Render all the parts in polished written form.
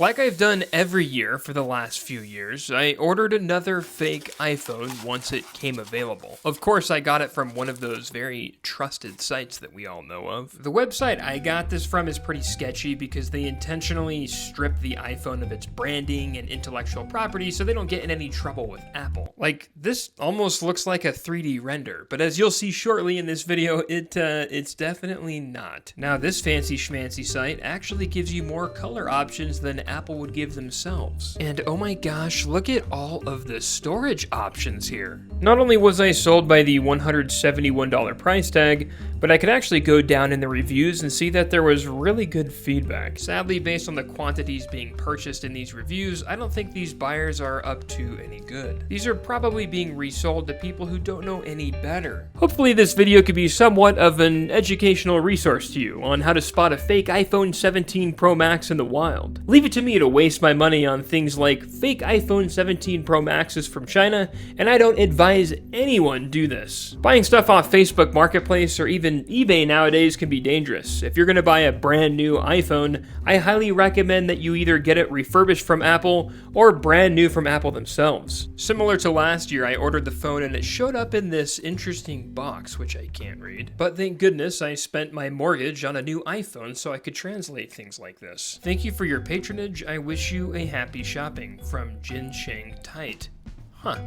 Like I've done every year for the last few years, I ordered another fake iPhone once it came available. Of course, I got it from one of those very trusted sites that we all know of. The website I got this from is pretty sketchy because they intentionally strip the iPhone of its branding and intellectual property so they don't get in any trouble with Apple. Like, this almost looks like a 3D render, but as you'll see shortly in this video, it's definitely not. Now, this fancy schmancy site actually gives you more color options than Apple would give themselves. And oh my gosh, look at all of the storage options here. Not only was I sold by the $171 price tag, but I could actually go down in the reviews and see that there was really good feedback. Sadly, based on the quantities being purchased in these reviews, I don't think these buyers are up to any good. These are probably being resold to people who don't know any better. Hopefully this video could be somewhat of an educational resource to you on how to spot a fake iPhone 17 Pro Max in the wild. Leave it to me to waste my money on things like fake iPhone 17 Pro Maxes from China, and I don't advise anyone do this. Buying stuff off Facebook Marketplace or even eBay nowadays can be dangerous. If you're going to buy a brand new iPhone, I highly recommend that you either get it refurbished from Apple or brand new from Apple themselves. Similar to last year, I ordered the phone and it showed up in this interesting box, which I can't read. But thank goodness I spent my mortgage on a new iPhone so I could translate things like this. Thank you for your patronage. I wish you a happy shopping. From Jin Sheng Tight.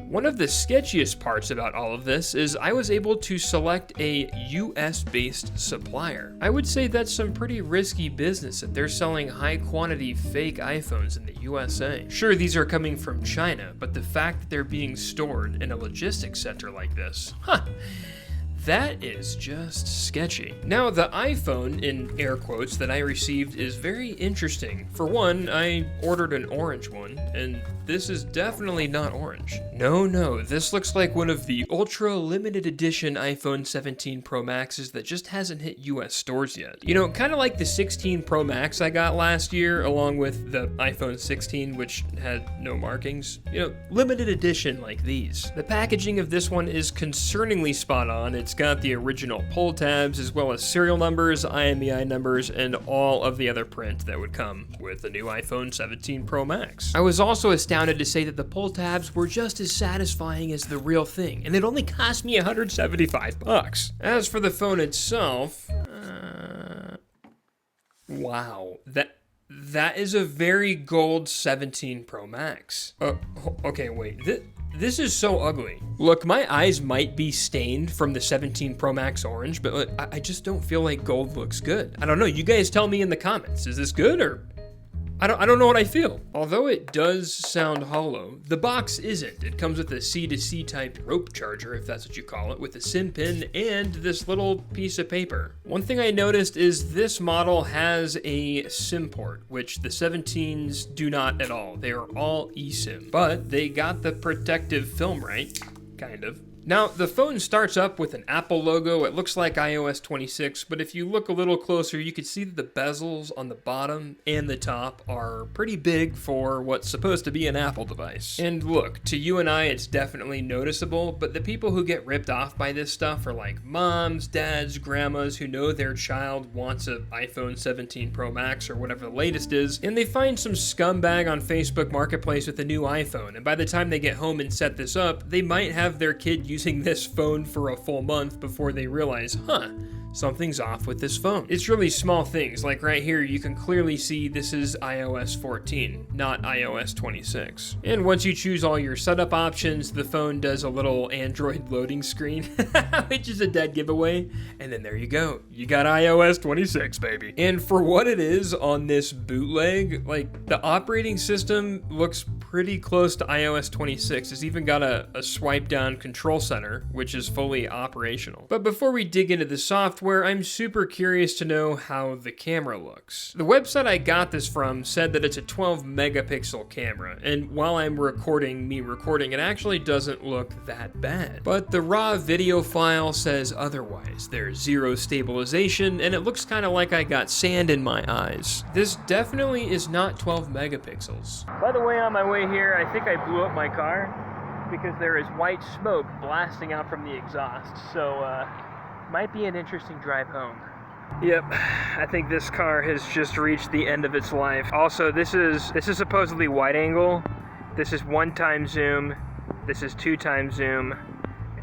One of the sketchiest parts about all of this is I was able to select a US-based supplier. I would say that's some pretty risky business if they're selling high-quantity fake iPhones in the USA. Sure, these are coming from China, but the fact that they're being stored in a logistics center like this, that is just sketchy. Now, the iPhone, in air quotes, that I received is very interesting. For one, I ordered an orange one, and this is definitely not orange. No, this looks like one of the ultra limited edition iPhone 17 Pro Maxes that just hasn't hit US stores yet. You know, kind of like the 16 Pro Max I got last year, along with the iPhone 16, which had no markings. You know, limited edition like these. The packaging of this one is concerningly spot on. It's got the original pull tabs, as well as serial numbers, IMEI numbers, and all of the other print that would come with the new iPhone 17 Pro Max. I was also astounded to say that the pull tabs were just as satisfying as the real thing, and it only cost me $175. As for the phone itself, wow, that is a very gold 17 Pro Max. Okay, wait, this is so ugly. Look, my eyes might be stained from the 17 Pro Max orange, but I just don't feel like gold looks good. I don't know, you guys tell me in the comments, is this good or... I don't know what I feel. Although it does sound hollow, the box isn't. It comes with a C-to-C type rope charger, if that's what you call it, with a SIM pin and this little piece of paper. One thing I noticed is this model has a SIM port, which the 17s do not at all. They are all eSIM, but they got the protective film right, kind of. Now, the phone starts up with an Apple logo. It looks like iOS 26, but if you look a little closer, you can see that the bezels on the bottom and the top are pretty big for what's supposed to be an Apple device. And look, to you and I, it's definitely noticeable, but the people who get ripped off by this stuff are like moms, dads, grandmas who know their child wants an iPhone 17 Pro Max or whatever the latest is, and they find some scumbag on Facebook Marketplace with a new iPhone, and by the time they get home and set this up, they might have their kid using this phone for a full month before they realize, something's off with this phone. It's really small things, like right here you can clearly see this is iOS 14, not iOS 26. And once you choose all your setup options, the phone does a little Android loading screen, which is a dead giveaway, and then there you go. You got iOS 26, baby. And for what it is on this bootleg, like, the operating system looks pretty close to iOS 26. It's even got a swipe down control center, which is fully operational. But before we dig into the software, I'm super curious to know how the camera looks. The website I got this from said that it's a 12 megapixel camera, and while I'm recording, it actually doesn't look that bad. But the raw video file says otherwise. There's zero stabilization, and it looks kind of like I got sand in my eyes. This definitely is not 12 megapixels. By the way, on my way here, I think I blew up my car because there is white smoke blasting out from the exhaust, so might be an interesting drive home. Yep, I think this car has just reached the end of its life. Also, this is supposedly wide angle. This is 1x zoom. This is 2x zoom.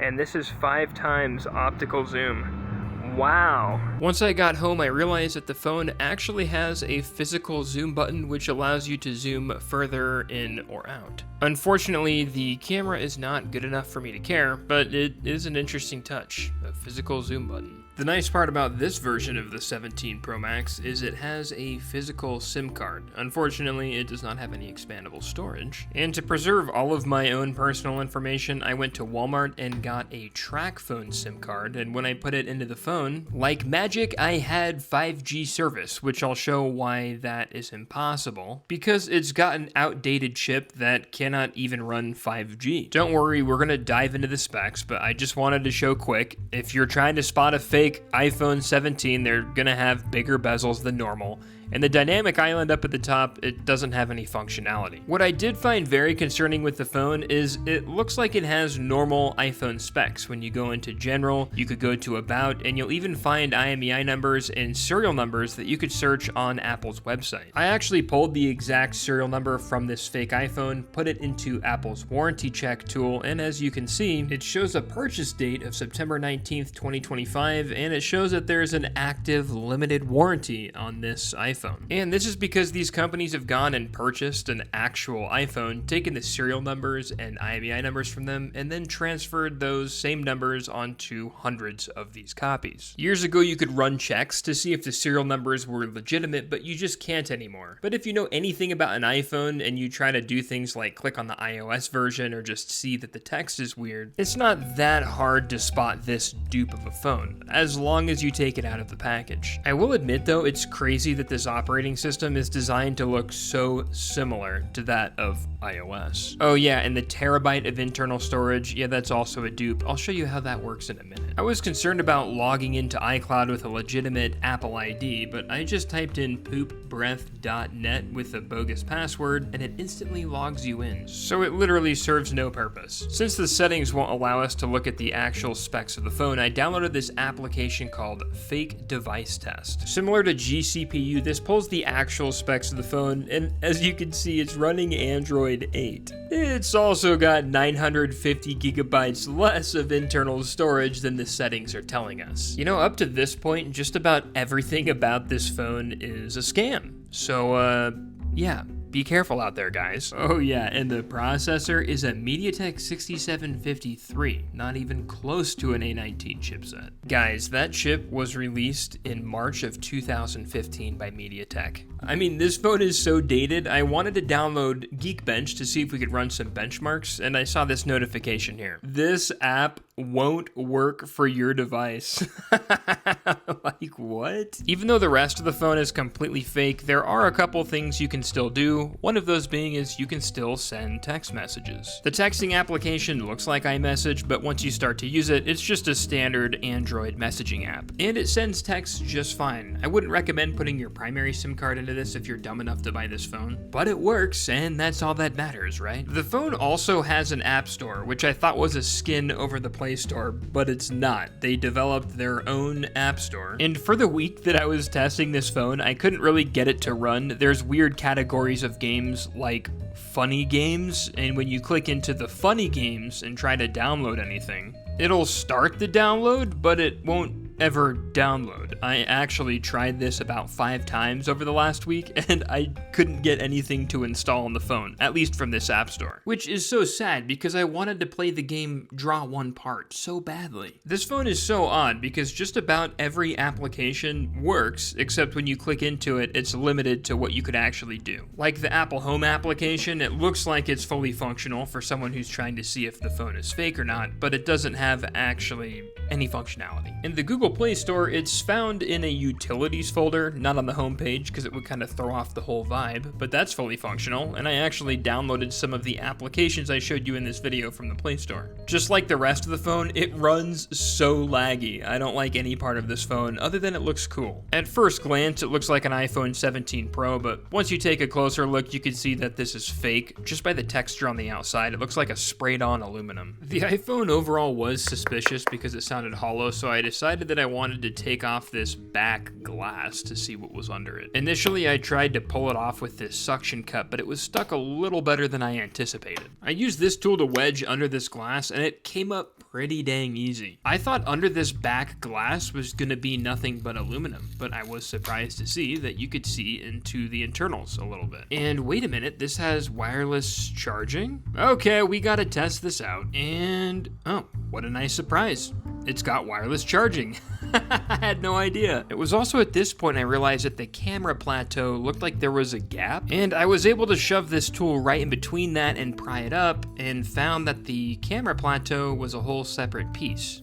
And this is 5x optical zoom. Wow. Once I got home, I realized that the phone actually has a physical zoom button which allows you to zoom further in or out. Unfortunately, the camera is not good enough for me to care, but it is an interesting touch, a physical zoom button. The nice part about this version of the 17 Pro Max is it has a physical SIM card. Unfortunately, it does not have any expandable storage. And to preserve all of my own personal information, I went to Walmart and got a TracFone SIM card, and when I put it into the phone, like magic, I had 5G service, which I'll show why that is impossible, because it's got an outdated chip that cannot even run 5G. Don't worry, we're gonna dive into the specs, but I just wanted to show quick, if you're trying to spot a fake iPhone 17, they're gonna have bigger bezels than normal. And the dynamic island up at the top, it doesn't have any functionality. What I did find very concerning with the phone is it looks like it has normal iPhone specs. When you go into general, you could go to about, and you'll even find IMEI numbers and serial numbers that you could search on Apple's website. I actually pulled the exact serial number from this fake iPhone, put it into Apple's warranty check tool, and as you can see, it shows a purchase date of September 19th, 2025, and it shows that there's an active limited warranty on this iPhone. And this is because these companies have gone and purchased an actual iPhone, taken the serial numbers and IMEI numbers from them, and then transferred those same numbers onto hundreds of these copies. Years ago, you could run checks to see if the serial numbers were legitimate, but you just can't anymore. But if you know anything about an iPhone and you try to do things like click on the iOS version or just see that the text is weird, it's not that hard to spot this dupe of a phone, as long as you take it out of the package. I will admit though, it's crazy that this operating system is designed to look so similar to that of iOS. Oh yeah, and the terabyte of internal storage, yeah, that's also a dupe. I'll show you how that works in a minute. I was concerned about logging into iCloud with a legitimate Apple ID, but I just typed in poopbreath.net with a bogus password, and it instantly logs you in. So it literally serves no purpose. Since the settings won't allow us to look at the actual specs of the phone, I downloaded this application called Fake Device Test. Similar to GCPU, this pulls the actual specs of the phone, and as you can see, it's running Android 8. It's also got 950 gigabytes less of internal storage than the settings are telling us. You know, up to this point, just about everything about this phone is a scam. So, yeah. Be careful out there, guys. Oh yeah, and the processor is a MediaTek 6753, not even close to an A19 chipset. Guys, that chip was released in March of 2015 by MediaTek. I mean, this phone is so dated, I wanted to download Geekbench to see if we could run some benchmarks, and I saw this notification here. This app won't work for your device. Like, what? Even though the rest of the phone is completely fake, there are a couple things you can still do. One of those being is you can still send text messages. The texting application looks like iMessage, but once you start to use it, it's just a standard Android messaging app. And it sends texts just fine. I wouldn't recommend putting your primary SIM card into this if you're dumb enough to buy this phone, but it works, and that's all that matters, right? The phone also has an app store, which I thought was a skin over the Play Store, but it's not. They developed their own app store. And for the week that I was testing this phone, I couldn't really get it to run. There's weird categories of games like funny games, and when you click into the funny games and try to download anything, it'll start the download, but it won't ever download. I actually tried this about 5 times over the last week, and I couldn't get anything to install on the phone, at least from this app store. Which is so sad, because I wanted to play the game Draw One Part so badly. This phone is so odd, because just about every application works, except when you click into it, it's limited to what you could actually do. Like the Apple Home application, it looks like it's fully functional for someone who's trying to see if the phone is fake or not, but it doesn't have actually any functionality. In the Google Play Store, it's found in a utilities folder, not on the home page, because it would kind of throw off the whole vibe, but that's fully functional, and I actually downloaded some of the applications I showed you in this video from the Play Store. Just like the rest of the phone, it runs so laggy. I don't like any part of this phone, other than it looks cool. At first glance, it looks like an iPhone 17 Pro, but once you take a closer look, you can see that this is fake. Just by the texture on the outside, it looks like a sprayed-on aluminum. The iPhone overall was suspicious because it sounded hollow, so I decided that decided I wanted to take off this back glass to see what was under it. Initially, I tried to pull it off with this suction cup, but it was stuck a little better than I anticipated. I used this tool to wedge under this glass, and it came up pretty dang easy. I thought under this back glass was gonna be nothing but aluminum, but I was surprised to see that you could see into the internals a little bit. And wait a minute, this has wireless charging? Okay, we gotta test this out. And oh, what a nice surprise. It's got wireless charging. I had no idea. It was also at this point I realized that the camera plateau looked like there was a gap, and I was able to shove this tool right in between that and pry it up, and found that the camera plateau was a whole separate piece.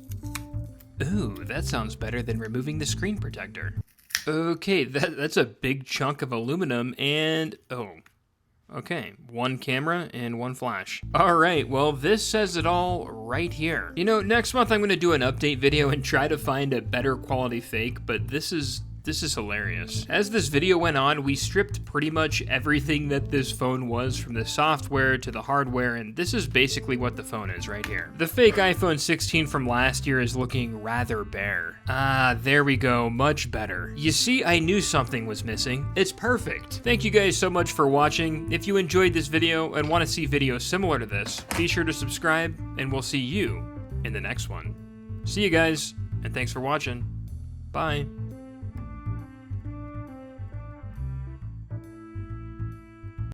Ooh, that sounds better than removing the screen protector. Okay, that's a big chunk of aluminum, and oh. Okay, one camera and one flash. All right, well, this says it all right here. You know, next month I'm gonna do an update video and try to find a better quality fake, but this is hilarious. As this video went on, we stripped pretty much everything that this phone was, from the software to the hardware, and this is basically what the phone is right here. The fake iPhone 16 from last year is looking rather bare. Ah, there we go, much better. You see, I knew something was missing. It's perfect. Thank you guys so much for watching. If you enjoyed this video and want to see videos similar to this, be sure to subscribe, and we'll see you in the next one. See you guys, and thanks for watching. Bye.